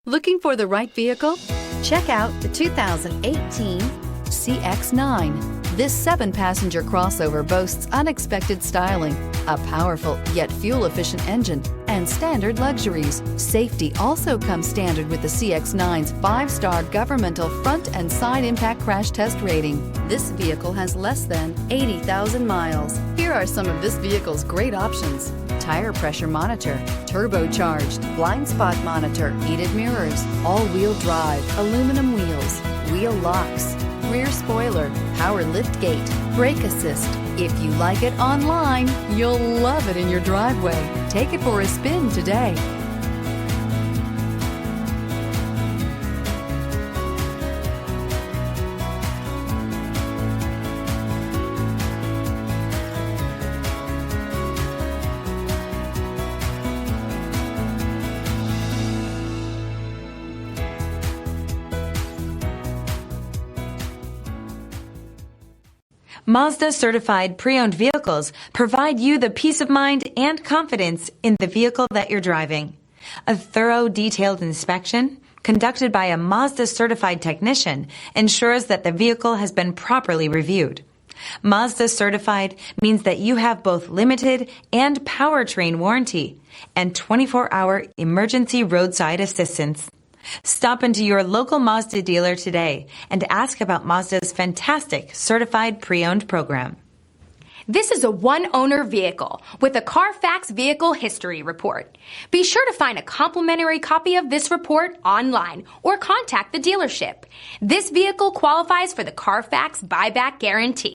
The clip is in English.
Looking for the right vehicle? Check out the 2018 CX-9. This 7-passenger crossover boasts unexpected styling, a powerful yet fuel-efficient engine, and standard luxuries. Safety also comes standard with the CX-9's 5-star governmental front and side impact crash test rating. This vehicle has less than 80,000 miles. Here are some of this vehicle's great options: tire pressure monitor, turbocharged, blind spot monitor, heated mirrors, all-wheel drive, aluminum wheels, wheel locks, rear spoiler, power liftgate, brake assist. If you like it online, you'll love it in your driveway. Take it for a spin today. Mazda Certified Pre-Owned Vehicles provide you the peace of mind and confidence in the vehicle that you're driving. A thorough, detailed inspection conducted by a Mazda Certified technician ensures that the vehicle has been properly reviewed. Mazda Certified means that you have both limited and powertrain warranty and 24-hour emergency roadside assistance. Stop into your local Mazda dealer today and ask about Mazda's fantastic Certified Pre-Owned program. This is a one-owner vehicle with a Carfax Vehicle History Report. Be sure to find a complimentary copy of this report online or contact the dealership. This vehicle qualifies for the Carfax Buyback Guarantee.